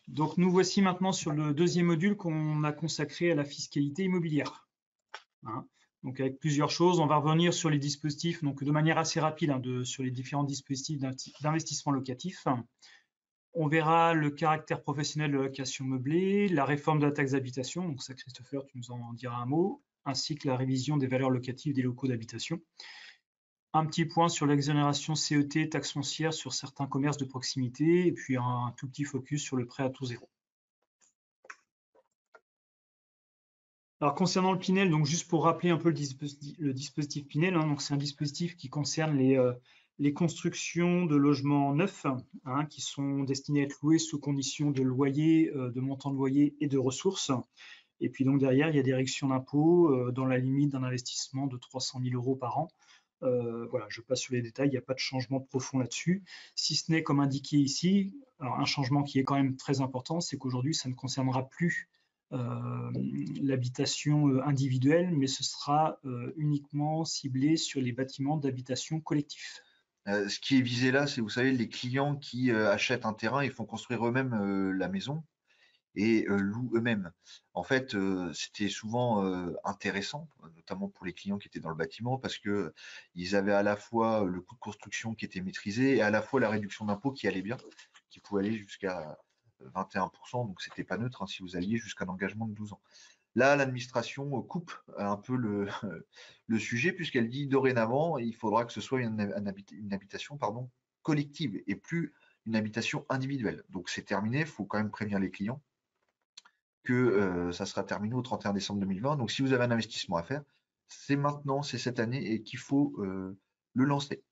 Donc, nous voici maintenant sur le deuxième module qu'on a consacré à la fiscalité immobilière. Donc, avec plusieurs choses, on va revenir sur les dispositifs, donc de manière assez rapide, sur les différents dispositifs d'investissement locatif. On verra le caractère professionnel de la location meublée, la réforme de la taxe d'habitation, donc ça, Christopher, tu nous en diras un mot, ainsi que la révision des valeurs locatives des locaux d'habitation. Un petit point sur l'exonération CET, taxe foncière sur certains commerces de proximité, et puis un tout petit focus sur le prêt à taux zéro. Alors concernant le Pinel, donc juste pour rappeler un peu le dispositif Pinel, donc c'est un dispositif qui concerne les constructions de logements neufs qui sont destinés à être loués sous conditions de loyer, de montant de loyer et de ressources. Et puis donc derrière, il y a des réductions d'impôts dans la limite d'un investissement de 300 000 € par an. Voilà, je passe sur les détails, il n'y a pas de changement profond là-dessus, si ce n'est comme indiqué ici. Alors un changement qui est quand même très important, c'est qu'aujourd'hui, ça ne concernera plus l'habitation individuelle, mais ce sera uniquement ciblé sur les bâtiments d'habitation collectif. Ce qui est visé là, c'est, vous savez, les clients qui achètent un terrain et font construire eux-mêmes la maison et louent eux-mêmes. En fait, c'était souvent intéressant, notamment pour les clients qui étaient dans le bâtiment, parce que ils avaient à la fois le coût de construction qui était maîtrisé et à la fois la réduction d'impôt qui allait bien, qui pouvait aller jusqu'à 21%, donc c'était pas neutre si vous alliez jusqu'à un engagement de 12 ans. Là, l'administration coupe un peu le sujet, puisqu'elle dit dorénavant, il faudra que ce soit une habitation collective et plus une habitation individuelle. Donc c'est terminé, il faut quand même prévenir les clients que ça sera terminé au 31 décembre 2020. Donc si vous avez un investissement à faire, c'est maintenant, c'est cette année et qu'il faut le lancer.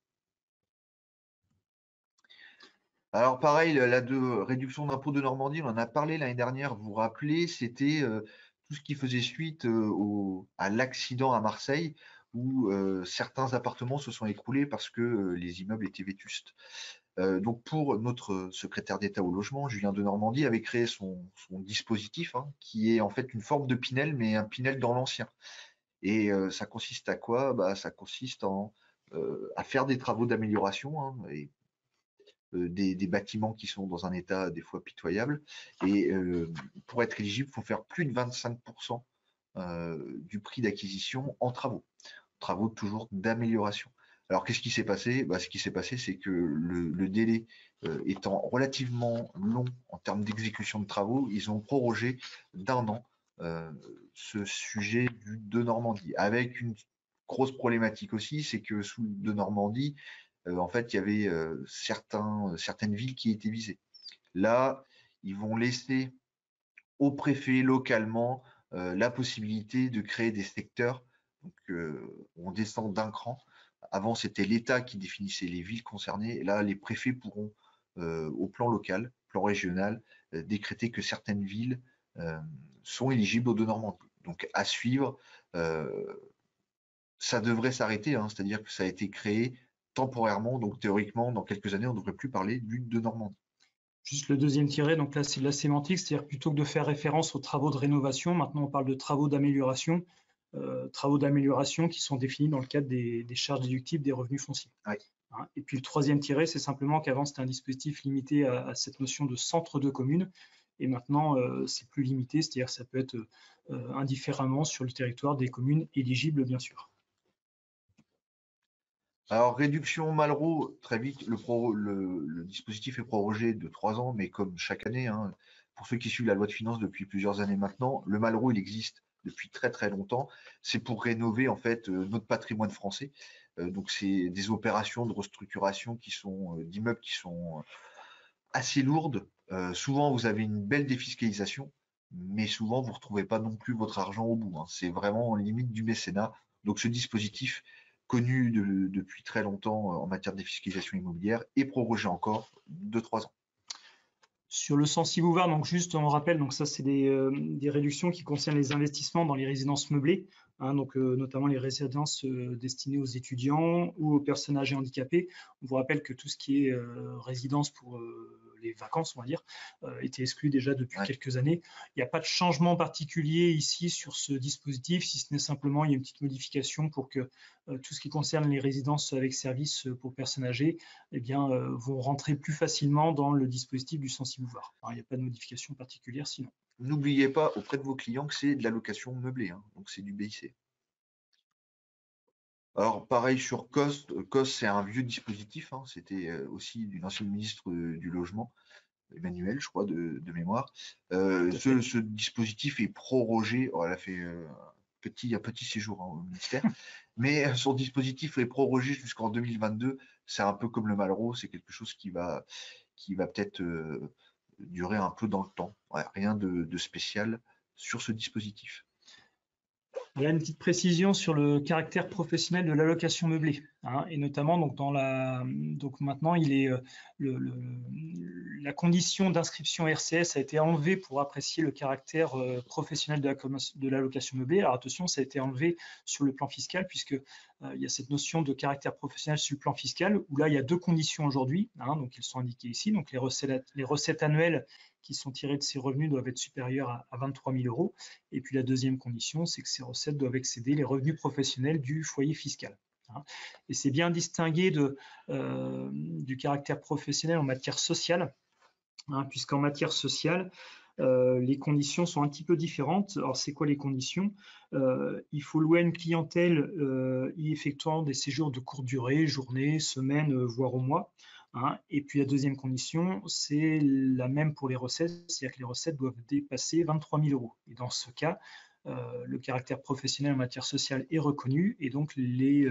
Alors pareil, la réduction d'impôt de Normandie, on en a parlé l'année dernière, vous vous rappelez, c'était tout ce qui faisait suite à l'accident à Marseille, où certains appartements se sont écroulés parce que les immeubles étaient vétustes. Donc pour notre secrétaire d'État au logement, Julien Denormandie avait créé son dispositif, qui est en fait une forme de Pinel, mais un Pinel dans l'ancien. Et ça consiste à quoi? Ça consiste à faire des travaux d'amélioration, et des bâtiments qui sont dans un état des fois pitoyable. Et pour être éligible, il faut faire plus de 25% du prix d'acquisition en travaux toujours d'amélioration. Alors qu'est-ce qui s'est passé? Ce qui s'est passé, c'est que le délai étant relativement long en termes d'exécution de travaux, ils ont prorogé d'1 an ce sujet de Normandie, avec une grosse problématique aussi, c'est que sous de Normandie, en fait, il y avait certaines villes qui étaient visées. Là, ils vont laisser au préfet localement la possibilité de créer des secteurs. Donc, on descend d'un cran. Avant, c'était l'État qui définissait les villes concernées. Et là, les préfets pourront, au plan local, plan régional, décréter que certaines villes sont éligibles aux de Normandie. Donc, à suivre, ça devrait s'arrêter, c'est-à-dire que ça a été créé temporairement, donc théoriquement, dans quelques années, on ne devrait plus parler d'une de Normandie. Juste le deuxième tiret, donc là c'est de la sémantique, c'est-à-dire plutôt que de faire référence aux travaux de rénovation, maintenant on parle de travaux d'amélioration qui sont définis dans le cadre des charges déductibles des revenus fonciers. Oui. Et puis le troisième tiret, c'est simplement qu'avant c'était un dispositif limité à cette notion de centre de commune, et maintenant c'est plus limité, c'est-à-dire que ça peut être indifféremment sur le territoire des communes éligibles bien sûr. Alors, réduction Malraux, très vite, le dispositif est prorogé de 3 ans, mais comme chaque année, pour ceux qui suivent la loi de finances depuis plusieurs années maintenant, le Malraux, il existe depuis très très longtemps. C'est pour rénover en fait notre patrimoine français. Donc, c'est des opérations de restructuration d'immeubles qui sont assez lourdes. Souvent, vous avez une belle défiscalisation, mais souvent, vous ne retrouvez pas non plus votre argent au bout. C'est vraiment en limite du mécénat. Donc, ce dispositif connu depuis très longtemps en matière de défiscalisation immobilière est prorogé encore de 3 ans. Sur le Censi-Bouvard, donc juste on rappelle, donc ça c'est des réductions qui concernent les investissements dans les résidences meublées, donc notamment les résidences destinées aux étudiants ou aux personnes âgées handicapées. On vous rappelle que tout ce qui est résidence pour les vacances, on va dire, étaient exclus déjà depuis Ouais. quelques années. Il n'y a pas de changement particulier ici sur ce dispositif, si ce n'est simplement il y a une petite modification pour que tout ce qui concerne les résidences avec service pour personnes âgées eh bien, vont rentrer plus facilement dans le dispositif du Censi-Bouvard. Il n'y a pas de modification particulière sinon. N'oubliez pas auprès de vos clients que c'est de la location meublée, hein, donc c'est du BIC. Alors pareil sur COS, COS c'est un vieux dispositif, hein, c'était aussi d'une ancienne ministre du Logement, Emmanuel, je crois, de mémoire. Ce dispositif est prorogé. Oh, elle a fait un petit séjour au ministère, mais son dispositif est prorogé jusqu'en 2022. C'est un peu comme le Malraux, c'est quelque chose qui va peut-être durer un peu dans le temps. Ouais, rien de spécial sur ce dispositif. Voilà une petite précision sur le caractère professionnel de l'allocation meublée, hein, et notamment donc maintenant il est la condition d'inscription RCS a été enlevée pour apprécier le caractère professionnel de l'allocation meublée. Alors attention, ça a été enlevé sur le plan fiscal puisque il y a cette notion de caractère professionnel sur le plan fiscal où là il y a deux conditions aujourd'hui, hein, donc elles sont indiquées ici. Donc les recettes annuelles qui sont tirées de ces revenus doivent être supérieures à 23 000 euros. Et puis la deuxième condition, c'est que ces recettes doivent excéder les revenus professionnels du foyer fiscal. Et c'est bien distingué du caractère professionnel en matière sociale, puisqu'en matière sociale, les conditions sont un petit peu différentes. Alors, c'est quoi les conditions? Il faut louer une clientèle y effectuant des séjours de courte durée, journée, semaine, voire au mois. Et puis la deuxième condition, c'est la même pour les recettes, c'est-à-dire que les recettes doivent dépasser 23 000 euros. Et dans ce cas, le caractère professionnel en matière sociale est reconnu et donc les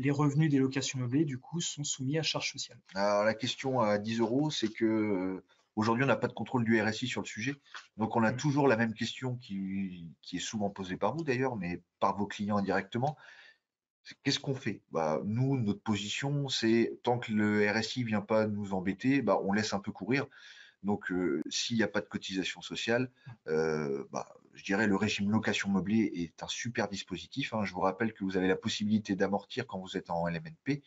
revenus des locations meublées, du coup, sont soumis à charge sociale. Alors la question à 10 euros, c'est que aujourd'hui, on n'a pas de contrôle du RSI sur le sujet. Donc, on a toujours la même question qui est souvent posée par vous d'ailleurs, mais par vos clients indirectement. Qu'est-ce qu'on fait? Nous, notre position, c'est tant que le RSI vient pas nous embêter, on laisse un peu courir. Donc, s'il n'y a pas de cotisation sociale, je dirais le régime location meublée est un super dispositif, hein. Je vous rappelle que vous avez la possibilité d'amortir quand vous êtes en LMNP.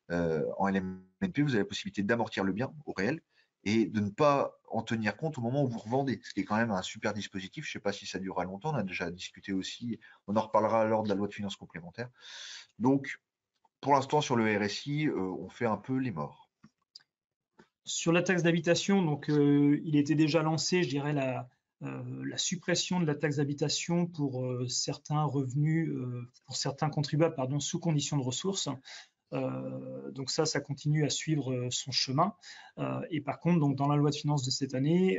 En LMNP, vous avez la possibilité d'amortir le bien au réel et de ne pas en tenir compte au moment où vous revendez, ce qui est quand même un super dispositif. Je ne sais pas si ça durera longtemps, on a déjà discuté aussi, on en reparlera lors de la loi de finances complémentaire. Donc, pour l'instant, sur le RSI, on fait un peu les morts. Sur la taxe d'habitation, donc il était déjà lancé, je dirais, la suppression de la taxe d'habitation pour certains revenus, pour certains contribuables, sous conditions de ressources. Donc ça continue à suivre son chemin. Et par contre, donc, dans la loi de finances de cette année,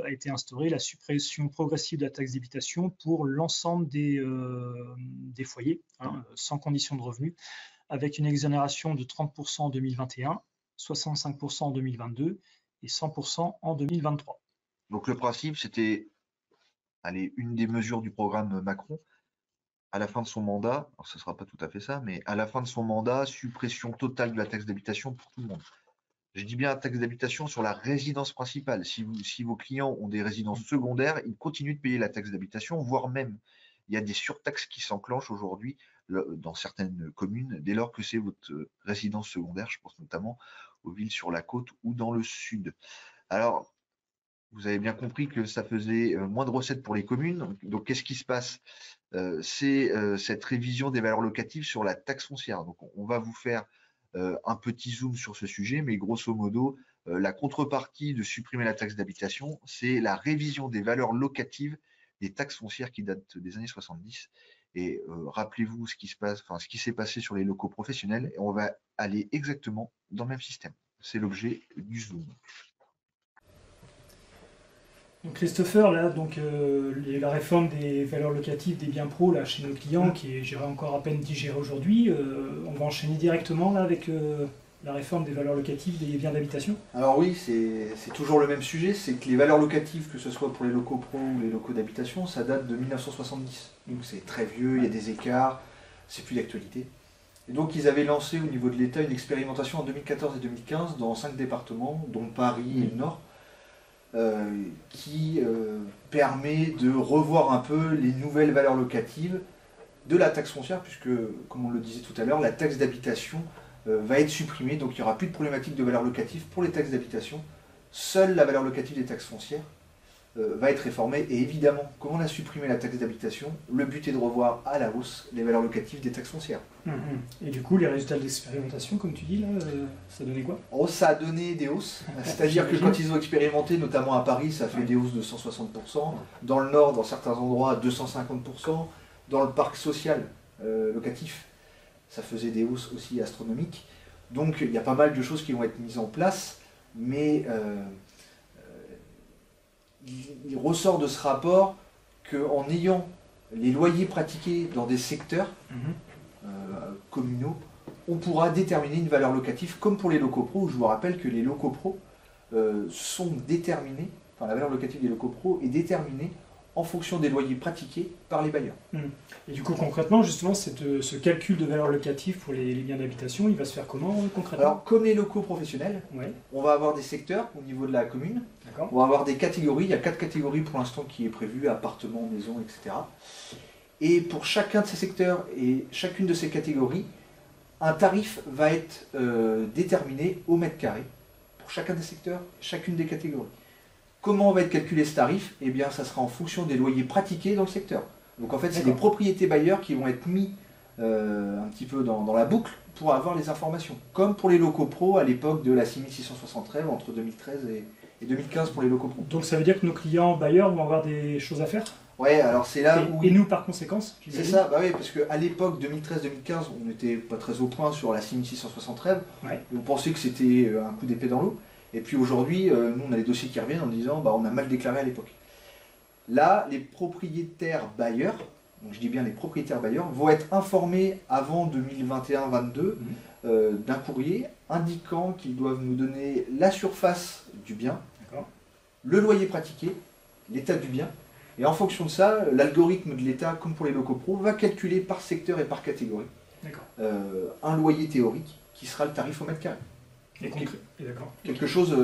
a été instaurée la suppression progressive de la taxe d'habitation pour l'ensemble des foyers, sans condition de revenus, avec une exonération de 30% en 2021, 65% en 2022 et 100% en 2023. Donc le principe, c'était une des mesures du programme Macron. À la fin de son mandat, alors ce ne sera pas tout à fait ça, mais à la fin de son mandat, suppression totale de la taxe d'habitation pour tout le monde. Je dis bien taxe d'habitation sur la résidence principale. Si vos clients ont des résidences secondaires, ils continuent de payer la taxe d'habitation, voire même, il y a des surtaxes qui s'enclenchent aujourd'hui dans certaines communes, dès lors que c'est votre résidence secondaire. Je pense notamment aux villes sur la côte ou dans le sud. Alors, vous avez bien compris que ça faisait moins de recettes pour les communes. Donc qu'est-ce qui se passe? C'est cette révision des valeurs locatives sur la taxe foncière. Donc, on va vous faire un petit zoom sur ce sujet, mais grosso modo, la contrepartie de supprimer la taxe d'habitation, c'est la révision des valeurs locatives des taxes foncières qui datent des années 70. Et rappelez-vous ce qui s'est passé sur les locaux professionnels, et on va aller exactement dans le même système. C'est l'objet du zoom. Donc Christopher, là, la réforme des valeurs locatives des biens pro là, chez nos clients, qui est gérée encore à peine digérée aujourd'hui, on va enchaîner directement là, avec la réforme des valeurs locatives des biens d'habitation. Alors oui, c'est toujours le même sujet, c'est que les valeurs locatives, que ce soit pour les locaux pro ou les locaux d'habitation, ça date de 1970. Donc c'est très vieux, il y a des écarts, c'est plus d'actualité. Et donc ils avaient lancé au niveau de l'État une expérimentation en 2014 et 2015 dans 5 départements, dont Paris et le Nord, qui permet de revoir un peu les nouvelles valeurs locatives de la taxe foncière, puisque, comme on le disait tout à l'heure, la taxe d'habitation va être supprimée, donc il n'y aura plus de problématique de valeur locative pour les taxes d'habitation seule la valeur locative des taxes foncières va être réformée. Et évidemment, comme on a supprimé la taxe d'habitation, le but est de revoir à la hausse les valeurs locatives des taxes foncières. Et du coup, les résultats de l'expérimentation, comme tu dis, là, ça donnait quoi? Oh, ça a donné des hausses. C'est-à-dire que quand ils ont expérimenté, notamment à Paris, ça fait des hausses de 160%. Dans le Nord, dans certains endroits, 250%. Dans le parc social locatif, ça faisait des hausses aussi astronomiques. Donc il y a pas mal de choses qui vont être mises en place, mais il ressort de ce rapport qu'en ayant les loyers pratiqués dans des secteurs communaux, on pourra déterminer une valeur locative, comme pour les locaux pro, où je vous rappelle que les locaux pro sont déterminés, enfin la valeur locative des locaux pro est déterminée en fonction des loyers pratiqués par les bailleurs. Et du coup, concrètement, justement, ce calcul de valeur locative pour les biens d'habitation, il va se faire comment concrètement? Alors, comme les locaux professionnels, Ouais. on va avoir des secteurs au niveau de la commune. D'accord. On va avoir des catégories. Il y a 4 catégories pour l'instant qui est prévu, appartements, maisons, etc. Et pour chacun de ces secteurs et chacune de ces catégories, un tarif va être déterminé au mètre carré pour chacun des secteurs, chacune des catégories. Comment on va être calculé ce tarif? Eh bien, ça sera en fonction des loyers pratiqués dans le secteur. Donc en fait, c'est les propriétés bailleurs qui vont être mis un petit peu dans la boucle pour avoir les informations. Comme pour les locaux pro à l'époque de la 6673 entre 2013 et 2015 pour les locaux pro. Donc ça veut dire que nos clients bailleurs vont avoir des choses à faire? Ouais, alors c'est là où... Et nous par conséquence? C'est ça, bah oui, parce qu'à l'époque 2013-2015, on n'était pas très au point sur la 6673. Ouais. On pensait que c'était un coup d'épée dans l'eau. Et puis aujourd'hui, nous on a les dossiers qui reviennent en disant bah, on a mal déclaré à l'époque. Là, les propriétaires bailleurs, donc je dis bien les propriétaires bailleurs, vont être informés avant 2021-22 d'un courrier indiquant qu'ils doivent nous donner la surface du bien, le loyer pratiqué, l'état du bien. Et en fonction de ça, l'algorithme de l'État, comme pour les locaux pro, va calculer par secteur et par catégorie un loyer théorique qui sera le tarif au mètre carré. Quelque chose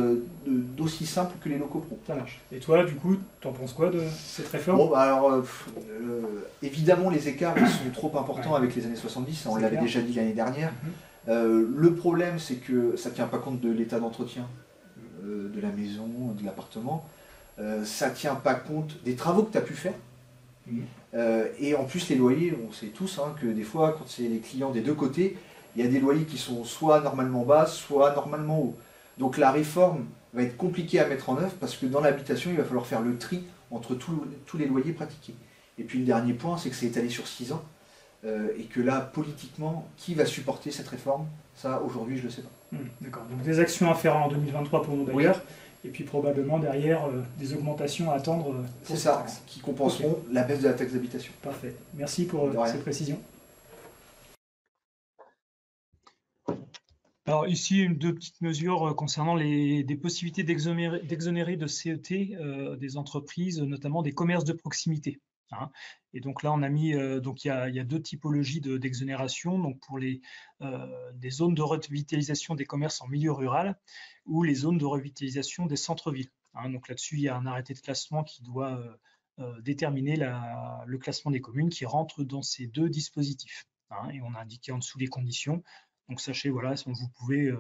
d'aussi simple que les locaux pro. Ça marche. Et toi, du coup, t'en penses quoi de cette réforme? Bon, bah alors, évidemment, les écarts ils sont trop importants avec les années 70, on l'avait déjà dit l'année dernière. Le problème, c'est que ça ne tient pas compte de l'état d'entretien de la maison, de l'appartement. Ça ne tient pas compte des travaux que tu as pu faire. Et en plus, les loyers, on sait tous que des fois, quand c'est les clients des deux côtés, il y a des loyers qui sont soit normalement bas, soit normalement hauts. Donc la réforme va être compliquée à mettre en œuvre parce que dans l'habitation, il va falloir faire le tri entre tous les loyers pratiqués. Et puis le dernier point, c'est que c'est étalé sur 6 ans. Et que là, politiquement, qui va supporter cette réforme? Ça, aujourd'hui, je ne le sais pas. D'accord. Donc des actions à faire en 2023 pour nos bailleurs, et puis probablement derrière des augmentations à attendre. C'est ça, qui compenseront la baisse de la taxe d'habitation. Parfait. Merci pour ces précisions. Alors ici, deux petites mesures concernant des possibilités d'exonérer de CET des entreprises, notamment des commerces de proximité. Et donc là, on a mis, donc il y a deux typologies d'exonération, donc pour des zones de revitalisation des commerces en milieu rural ou les zones de revitalisation des centres-villes. Donc là-dessus, il y a un arrêté de classement qui doit déterminer le classement des communes qui rentrent dans ces deux dispositifs. Et on a indiqué en dessous les conditions. Donc sachez, voilà, vous pouvez,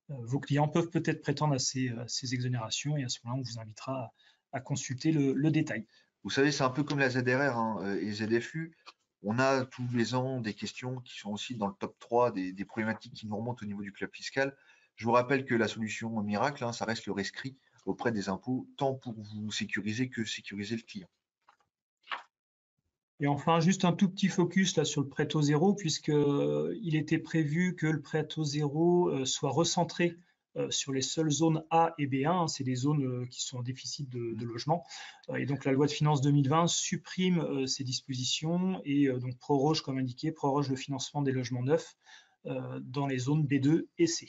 vos clients peuvent peut-être prétendre à ces exonérations et à ce moment-là, on vous invitera à consulter le détail. Vous savez, c'est un peu comme la ZRR et ZFU. On a tous les ans des questions qui sont aussi dans le top 3 des problématiques qui nous remontent au niveau du club fiscal. Je vous rappelle que la solution miracle, ça reste le rescrit auprès des impôts, tant pour vous sécuriser que sécuriser le client. Et enfin, juste un tout petit focus là sur le prêt taux zéro, puisqu'il était prévu que le prêt taux zéro soit recentré sur les seules zones A et B1, c'est des zones qui sont en déficit de logement. Et donc la loi de finances 2020 supprime ces dispositions et donc proroge, comme indiqué, proroge le financement des logements neufs dans les zones B2 et C.